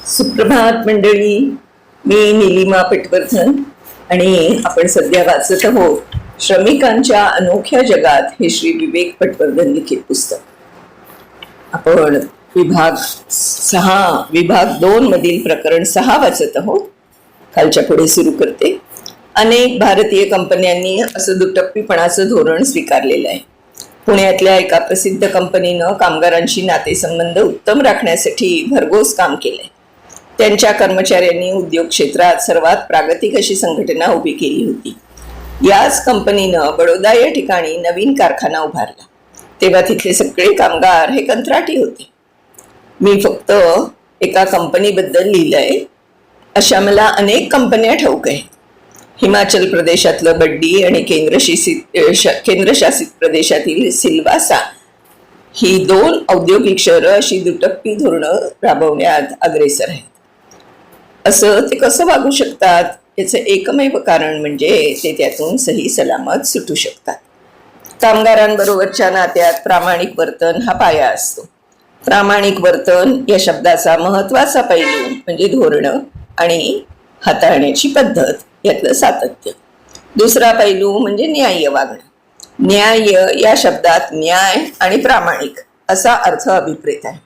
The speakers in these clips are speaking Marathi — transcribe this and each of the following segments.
सुप्रभात मंडळी. मी निलिमा पटवर्धन आणि आपण सध्या वाचत आहोत श्रमिकांच्या अनोख्या जगात हे श्री विवेक पटवर्धन लिखित पुस्तक. आपण विभाग 2 मधील प्रकरण 6 वाचत आहोत. खालच्या पुढे सुरू करते. अनेक भारतीय कंपन्यांनी असं दुटप्पीपणाचं धोरण स्वीकारलेलं आहे. पुण्यातल्या एका प्रसिद्ध कंपनीनं कामगारांशी नातेसंबंध उत्तम राखण्यासाठी भरघोस काम केलंय. त्यांच्या कर्मचाऱ्यांनी उद्योग क्षेत्रात सर्वात प्रागतिक अशी संघटना उभी केली होती. याच कंपनीनं बडोदा या ठिकाणी नवीन कारखाना उभारला. तेव्हा तिथले सगळे कामगार हे कंत्राटी होते. मी फक्त एका कंपनीबद्दल लिहिलंय, अशा मला अनेक कंपन्या ठाऊक आहेत. हिमाचल प्रदेशातलं बड्डी आणि केंद्रशासित प्रदेशातील सिल्वासा ही 2 औद्योगिक शहरं अशी दुटप्पी धोरणं राबवण्यात अग्रेसर आहेत. असं ते कसं वागू शकतात याचं एकमेव कारण म्हणजे ते त्यातून सही सलामत सुटू शकतात. कामगारांबरोबरच्या नात्यात प्रामाणिक वर्तन हा पाया असतो. प्रामाणिक वर्तन या शब्दाचा महत्वाचा पैलू म्हणजे धोरणं आणि हाताळण्याची पद्धत यातलं सातत्य. दुसरा पैलू म्हणजे न्याय्य वागणं. न्याय्य या शब्दात न्याय आणि प्रामाणिक असा अर्थ अभिप्रेत आहे.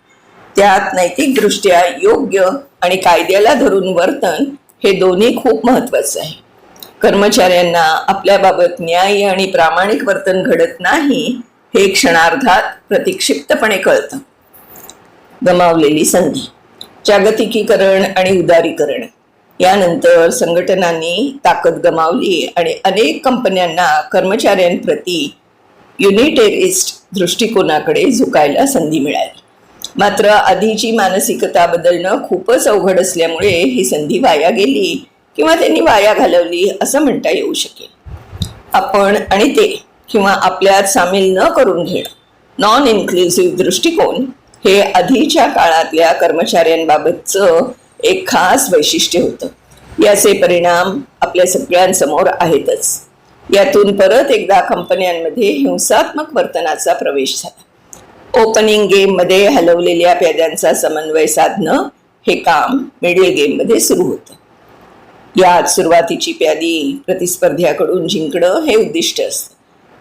त्यात नैतिकदृष्ट्या योग्य आणि कायद्याला धरून वर्तन हे दोन्ही खूप महत्वाचं आहे. कर्मचाऱ्यांना आपल्याबाबत न्याय्य आणि प्रामाणिक वर्तन घडत नाही हे क्षणार्धात प्रतिक्षिप्तपणे कळतं. गमावलेली संधी. जागतिकीकरण आणि उदारीकरण यानंतर संघटनांनी ताकद गमावली आणि अनेक कंपन्यांना कर्मचाऱ्यांप्रती युनिटेरिस्ट दृष्टिकोनाकडे झुकायला संधी मिळाली. मात्र आधीची मानसिकता बदलणं खूपच अवघड असल्यामुळे ही संधी वाया गेली किंवा त्यांनी वाया घालवली असं म्हणता येऊ शकेल. आपण आणि ते किंवा आपल्यात सामील न करून घेणं, नॉन इन्क्लुसिव्ह दृष्टिकोन हे आधीच्या काळातल्या कर्मचाऱ्यांबाबतचं एक खास वैशिष्ट्य होतं. याचे परिणाम आपल्या सगळ्यांसमोर आहेतच. यातून परत एकदा कंपन्यांमध्ये हिंसात्मक वर्तनाचा प्रवेश झाला. ओपनिंग गेम मध्ये हलवलेल्या प्याद्यांचा समन्वय साधणं हे काम मिडल गेम मध्ये सुरू होतं. यात सुरुवातीची प्यादी प्रतिस्पर्ध्याकडून जिंकणं हे उद्दिष्ट असतं.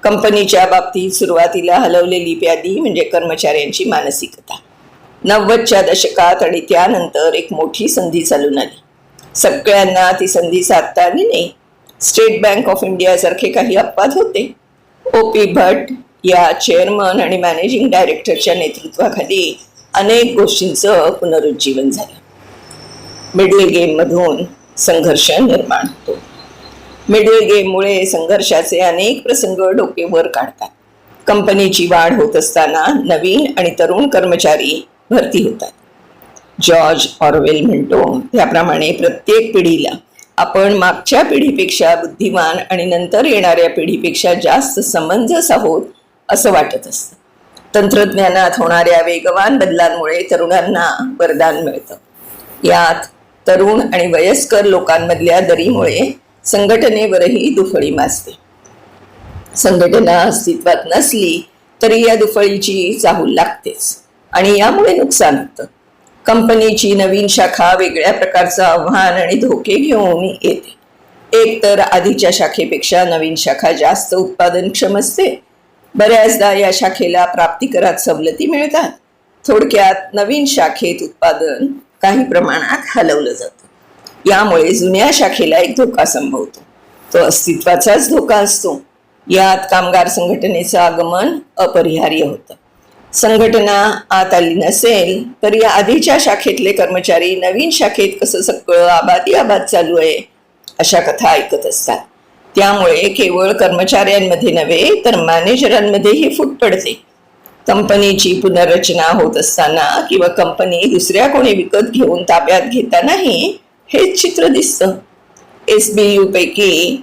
कंपनीच्या बाबतीत सुरुवातीला हलवलेली प्यादी म्हणजे कर्मचाऱ्यांची मानसिकता. 90च्या दशकात आणि त्यानंतर एक मोठी संधी चालून आली. सगळ्यांना ती संधी साधता आली नाही. स्टेट बँक ऑफ इंडिया सारखे काही अपवाद होते. OP भट्ट या चेअरमन आणि मॅनेजिंग डायरेक्टरच्या नेतृत्वाखाली अनेक गोष्टींचं पुनरुज्जीवन झालं. मिडल गेम मधून संघर्ष निर्माण होतो. मिडल गेममुळे संघर्षाचे अनेक प्रसंग डोके वर काढतात. कंपनीची वाढ होत असताना नवीन आणि तरुण कर्मचारी भरती होतात. जॉर्ज ऑरवेल म्हणतो त्याप्रमाणे प्रत्येक पिढीला आपण मागच्या पिढीपेक्षा बुद्धिमान आणि नंतर येणाऱ्या पिढीपेक्षा जास्त समंजस आहोत असं वाटत असतं. तंत्रज्ञानात होणाऱ्या वेगवान बदलांमुळे तरुणांना वरदान मिळतं. यात तरुण आणि वयस्कर लोकांमधल्या दरीमुळे संघटनेवरही दुफळी माजते. संघटना अस्तित्वात नसली तरी या दुफळीची चाहूल लागतेच आणि यामुळे नुकसान होतं. कंपनीची नवीन शाखा वेगळ्या प्रकारचं आव्हान आणि धोके घेऊन येते. एक तर आधीच्या शाखेपेक्षा नवीन शाखा जास्त उत्पादनक्षम असते. बऱ्याचदा या शाखेला प्राप्तिकरात सवलती मिळतात. थोडक्यात नवीन शाखेत उत्पादन काही प्रमाणात हलवलं जातं. यामुळे जुन्या शाखेला एक धोका संभवतो. तो अस्तित्वाचाच धोका असतो. यात कामगार संघटनेचं आगमन अपरिहार्य होतं. संघटना आत आली नसेल तर या आधीच्या शाखेतले कर्मचारी नवीन शाखेत कसं सगळं आबाद चालू आहे अशा कथा ऐकत असतात. त्यामुळे केवळ कर्मचाऱ्यांमध्ये नव्हे तर मॅनेजरांमध्येही फूट पडते. कंपनीची पुनर्रचना होत असताना किंवा कंपनी दुसऱ्या कोणी विकत घेऊन ताब्यात घेतानाही हेच चित्र दिसतं. SBU पैकी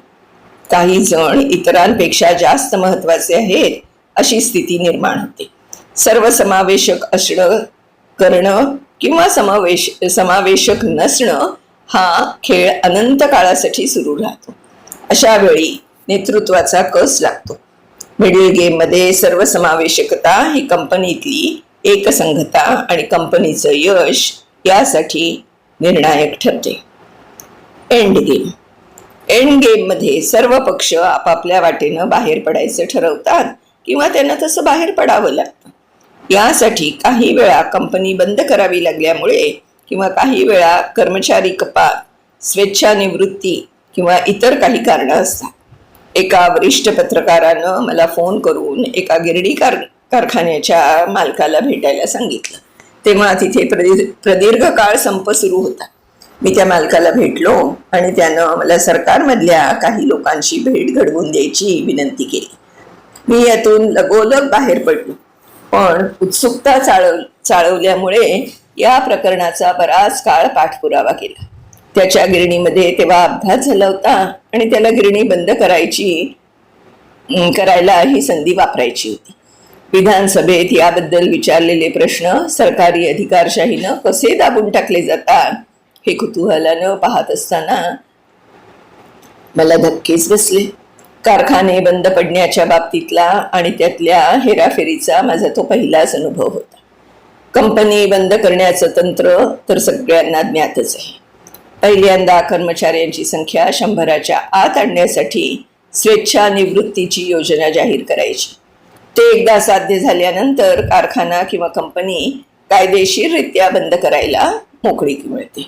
काही जण इतरांपेक्षा जास्त महत्वाचे आहेत अशी स्थिती निर्माण होते. सर्वसमावेशक असणं करणं किंवा समावेशक नसणं हा खेळ अनंत काळासाठी सुरू राहतो. अशा वेळी नेतृत्वाचा कस लागतो. मिडल गेम मध्ये सर्वसमावेशकता ही कंपनीतली एकसंघता आणि कंपनीचं यश यासाठी निर्णायक ठरते. End game. एंड गेममध्ये सर्व पक्ष आपापल्या वाटेनं बाहेर पडायचं ठरवतात किंवा त्यांना तसं बाहेर पडावं लागतं. यासाठी काही वेळा कंपनी बंद करावी लागल्यामुळे किंवा काही वेळा कर्मचारी कपात, स्वेच्छानिवृत्ती किंवा इतर काही कारणं असतात. एका वरिष्ठ पत्रकारानं मला फोन करून एका गिरणी कारखान्याच्या मालकाला भेटायला सांगितलं. तेव्हा तिथे प्रदीर्घ काळ संप सुरू होता. मी त्या मालकाला भेटलो आणि त्यानं मला सरकारमधल्या काही लोकांची भेट घडवून द्यायची विनंती केली. मी यातून लगोलग बाहेर पडलो, पण उत्सुकता चाळवल्यामुळे या प्रकरणाचा बराच काळ पाठपुरावा केला. त्याच्या गिरणीमध्ये तेव्हा अपघात झाला होता आणि त्याला गिरणी बंद करायला ही संधी वापरायची होती. विधानसभेत याबद्दल विचारलेले प्रश्न सरकारी अधिकारशाहीनं कसे दाबून टाकले जातात हे कुतूहलानं पाहत असताना मला धक्केच बसले. कारखाने बंद पडण्याच्या बाबतीतला आणि त्यातल्या हेराफेरीचा माझा तो पहिलाच अनुभव होता. कंपनी बंद करण्याचं तंत्र तर सगळ्यांना ज्ञातच आहे. पहिल्यांदा कर्मचाऱ्यांची संख्या 100च्या आत आणण्यासाठी स्वेच्छानिवृत्तीची योजना जाहीर करायची. ते एकदा साध्य झाल्यानंतर कारखाना किंवा कंपनी कायदेशीररित्या बंद करायला मोकळीक मिळते.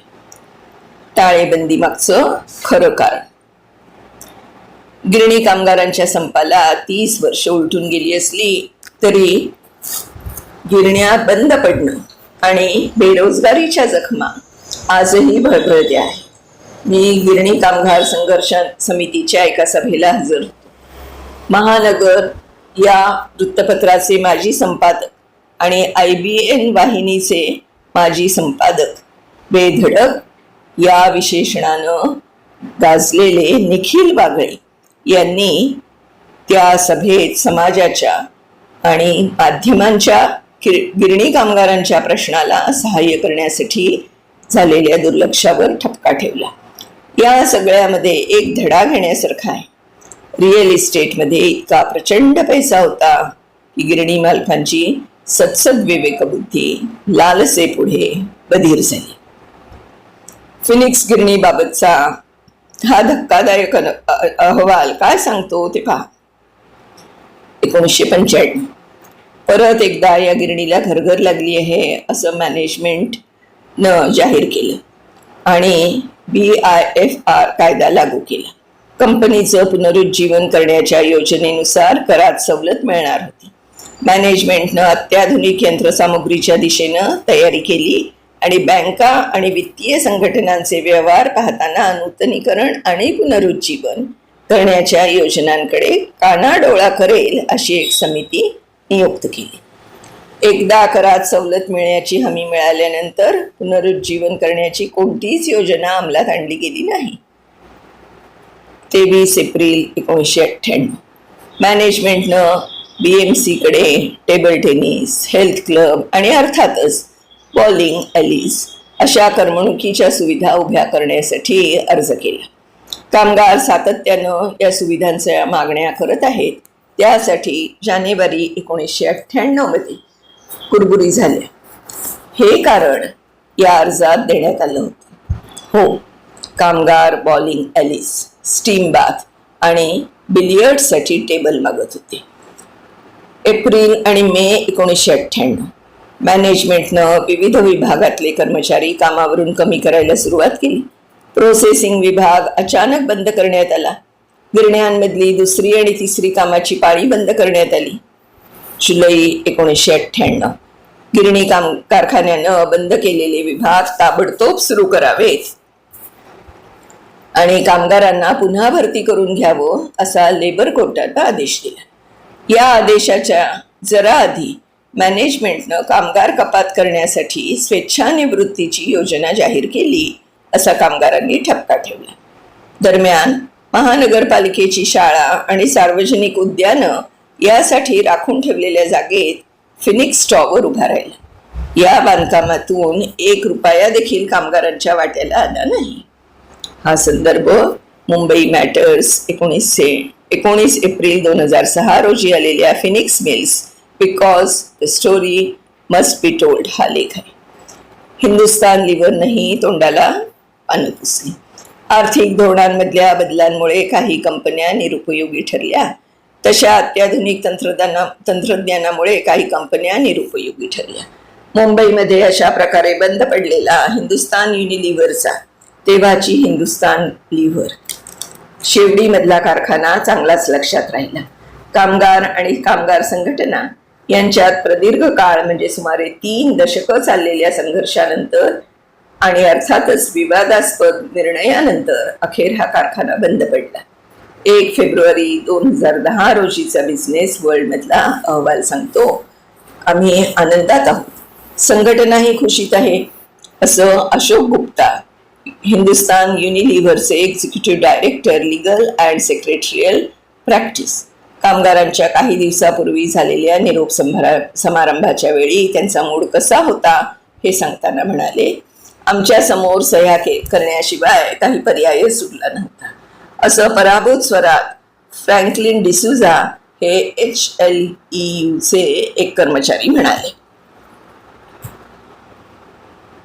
टाळेबंदी मागचं खरं कारण. गिरणी कामगारांच्या संपाला 30 वर्ष उलटून गेली असली तरी गिरण्या बंद पडणं आणि बेरोजगारीच्या जखमा आजही भळभळत्या आहे. मी गिरणी कामगार संघर्ष समितीच्या एका सभेला हजर होतो. महानगर या वृत्तपत्राचे माजी संपादक आणि IBN वाहिनीचे माजी संपादक बेधडक या विशेषणानं गाजलेले निखिल बागळे यांनी त्या सभेत समाजाच्या आणि माध्यमांच्या गिरणी कामगारांच्या प्रश्नाला सहाय्य करण्यासाठी झालेल्या दुर्लक्षावर ठपका ठेवला. या सगळ्यामध्ये एक धडा घेण्यासारखा आहे. रिअल इस्टेटमध्ये इतका प्रचंड पैसा होता की गिरणी मालकांची सत्सद विवेकबुद्धी लालसेपुढे बधीर झाली. फिनिक्स गिरणीबाबतचा हा धक्कादायक अहवाल काय सांगतो ते पहा. 1995 परत एकदा या गिरणीला घरघर लागली आहे असं मॅनेजमेंटनं जाहीर केलं आणि BIFR कायदा लागू केला. कंपनीचं पुनरुज्जीवन करण्याच्या योजनेनुसार करात सवलत मिळणार होती. मॅनेजमेंटनं अत्याधुनिक यंत्रसामुग्रीच्या दिशेनं तयारी केली आणि बँका आणि वित्तीय संघटनांचे व्यवहार पाहताना नूतनीकरण आणि पुनरुज्जीवन करण्याच्या योजनांकडे कानाडोळा करेल अशी एक समिती नियुक्त केली. एकदा करात सवलत मिळण्याची हमी मिळाल्यानंतर पुनरुज्जीवन करण्याची कोणतीच योजना अंमलात आणली गेली नाही. 23 एप्रिल 1998 मॅनेजमेंटनं BMC कडे टेबल टेनिस, हेल्थ क्लब आणि अर्थातच बॉलिंग ॲलीज अशा करमणुकीच्या सुविधा उभ्या करण्यासाठी अर्ज केला. कामगार सातत्यानं या सुविधांच्या मागण्या करत आहेत. त्यासाठी जानेवारी 1998 मध्ये कुरबुरी झाल्या. हे कारण या अर्जात देण्यात आलं होतं. हो, कामगार बॉलिंग ॲलीज, स्टीम बाथ आणि बिलियर्डसाठी टेबल मागत होते. एप्रिल आणि मे 1998 मॅनेजमेंटनं विविध विभागातले कर्मचारी कामावरून कमी करायला सुरुवात केली. प्रोसेसिंग विभाग अचानक बंद करण्यात आला. गिरण्यांमधली 2री आणि 3री कामाची पाळी बंद करण्यात आली. जुलै 1998 गिरणी कारखान्यानं बंद केलेले विभाग ताबडतोब सुरू करावेत आणि कामगारांना पुन्हा भरती करून घ्यावं असा लेबर कोर्टाचा आदेश दिला. या आदेशाच्या जरा आधी मॅनेजमेंटनं कामगार कपात करण्यासाठी स्वेच्छानिवृत्तीची योजना जाहीर केली असा कामगारांनी ठपका ठेवला. दरम्यान महानगरपालिकेची शाळा आणि सार्वजनिक उद्यानं यासाठी राखून ठेवलेल्या जागेत फिनिक्स टॉवर उभा राहिला. या बांधकामातून 1 रुपया देखील कामगारांच्या वाट्याला आला नाही. हा संदर्भ मुंबई मॅटर्स 19 एप्रिल 2006 रोजी आलेल्या Phoenix mills because the story must be told हा लेख आहे. हिंदुस्तान लिव्हरनंही तोंडाला पानं पुसली. आर्थिक धोरणांमधल्या बदलांमुळे काही कंपन्या निरुपयोगी ठरल्या, तशा अत्याधुनिक तंत्रज्ञानामुळे काही कंपन्या निरुपयोगी ठरल्या. मुंबईमध्ये अशा प्रकारे बंद पडलेला हिंदुस्तान युनिलिव्हरचा, तेव्हाची हिंदुस्तान लिव्हर, शेवडीमधला कारखाना चांगलाच लक्षात राहिला. कामगार आणि कामगार संघटना यांच्यात प्रदीर्घ काळ म्हणजे सुमारे 3 दशकं चाललेल्या संघर्षानंतर आणि अर्थातच विवादास्पद निर्णयानंतर अखेर हा कारखाना बंद पडला. 1 फेब्रुवारी 2010 रोजीचा बिझनेस वर्ल्डमधला अहवाल सांगतो, आम्ही आनंदात आहोत, संघटनाही खुशीत आहे, असं अशोक गुप्ता, हिंदुस्तान युनिलिव्हरचे executive director legal and secretarial practice, कामगारांच्या काही दिवसापूर्वी झालेल्या निरोप समारंभाच्या वेळी त्यांचा मूड कसा होता हे सांगताना म्हणाले, आमच्या समोर सह्या करण्याशिवाय काही पर्यायच उरला नव्हता, असं पराभूत स्वरात फ्रँकलिन डिसूझा हे HLEUचे एक कर्मचारी म्हणाले.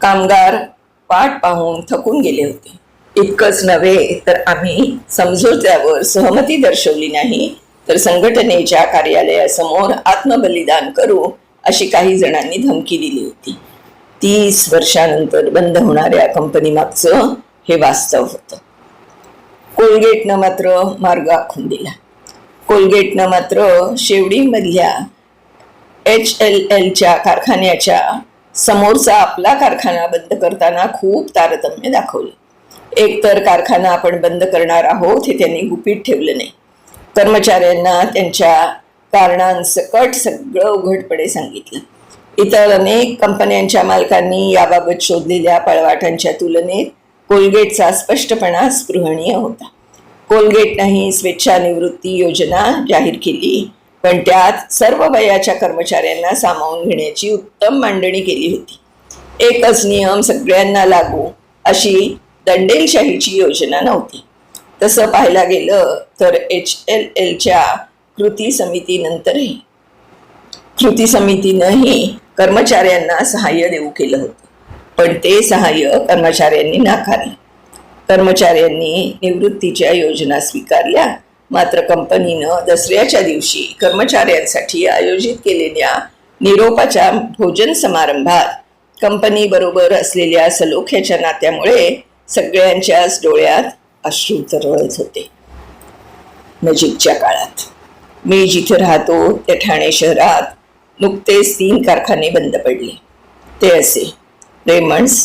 कामगार वाट पाहून थकून गेले होते. इतकंच नव्हे तर आम्ही समझोत्यावर सहमती दर्शवली नाही तर संघटनेच्या कार्यालयासमोर आत्मबलिदान करू अशी काही जणांनी धमकी दिली होती. 30 वर्षानंतर बंद होणाऱ्या कंपनी मागचं हे वास्तव होतं. कोलगेटनं मात्र मार्ग आखून दिला. कोलगेटनं मात्र शेवडीमधल्या HLLच्या कारखान्याच्या समोरचा आपला कारखाना बंद करताना खूप तारतम्य दाखवलं. एकतर कारखाना आपण बंद करणार आहोत हे त्यांनी गुपित ठेवलं नाही, कर्मचाऱ्यांना त्यांच्या कारणांसकट सगळं उघडपणे सांगितलं. इतर अनेक कंपन्यांच्या मालकांनी याबाबत शोधलेल्या पळवाटांच्या तुलनेत कोलगेटचा स्पष्टपणा स्पृहणीय होता. कोलगेटनेही स्वेच्छानिवृत्ती योजना जाहीर केली, पण त्यात सर्व वयाच्या कर्मचाऱ्यांना सामावून घेण्याची उत्तम मांडणी केली होती. एकच नियम सगळ्यांना लागू अशी दंडेलशाहीची योजना नव्हती. तसं पाहायला गेलं तर HLLच्या कृती समितीनंही कर्मचाऱ्यांना सहाय्य देऊ केलं होतं, पण ते सहाय्य कर्मचाऱ्यांनी नाकारलं. कर्मचाऱ्यांनी निवृत्तीच्या योजना स्वीकारल्या, मात्र कंपनीनं दसऱ्याच्या दिवशी कर्मचाऱ्यांसाठी आयोजित केलेल्या निरोपाच्या भोजन समारंभात कंपनी बरोबर असलेल्या सलोख्याच्या नात्यामुळे सगळ्यांच्याच डोळ्यात अश्रू तरळत होते. नजीकच्या काळात मी जिथे राहतो त्या ठाणे शहरात नुकतेच 3 कारखाने बंद पडले. ते असे रेमंड्स,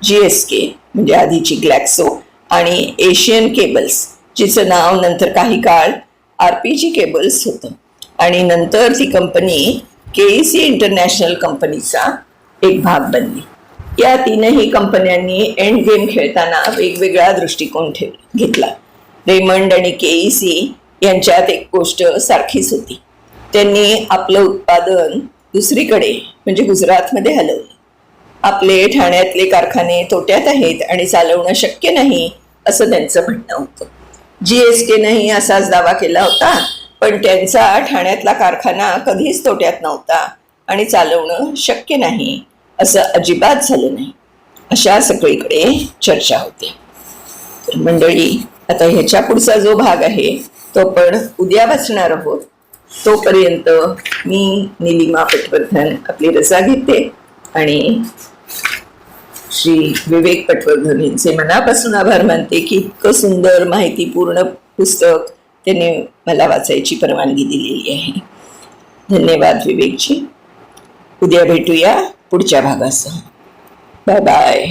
GSK म्हणजे आधीची ग्लॅक्सो आणि एशियन केबल्स, जिचं नाव नंतर काही काळ RPG केबल्स होतं आणि नंतर ती कंपनी KEC इंटरनॅशनल कंपनीचा एक भाग बनली. या 3ही कंपन्यांनी एंड गेम खेळताना वेगवेगळा दृष्टिकोन घेतला. रेमंड आणि KEC यांच्यात एक गोष्ट सारखीच होती, त्यांनी आपलं उत्पादन दुसरीकडे म्हणजे गुजरातमध्ये हलवलं. आपले ठाण्यातले कारखाने तोट्यात आहेत आणि चालवणं शक्य नाही असं त्यांचं म्हणणं होतं. GSKनेही असाच दावा केला होता, पण त्यांचा ठाण्यातला कारखाना कधीच तोट्यात नव्हता आणि चालवणं शक्य नाही असं अजिबात झालं नाही. अशा सगळीकडे चर्चा होते. तर मंडळी, आता ह्याच्या पुढचा जो भाग आहे तो पण उद्या वाचणार आहोत. तोपर्यंत मी निलिमा पटवर्धन आपली रजा घेते आणि श्री विवेक पटवर्धन यांचे मनापासून आभार मानते की इतकं सुंदर माहितीपूर्ण पुस्तक त्यांनी मला वाचायची परवानगी दिलेली आहे. धन्यवाद विवेकजी. उद्या भेटूया पुढच्या भागासह. Bye bye.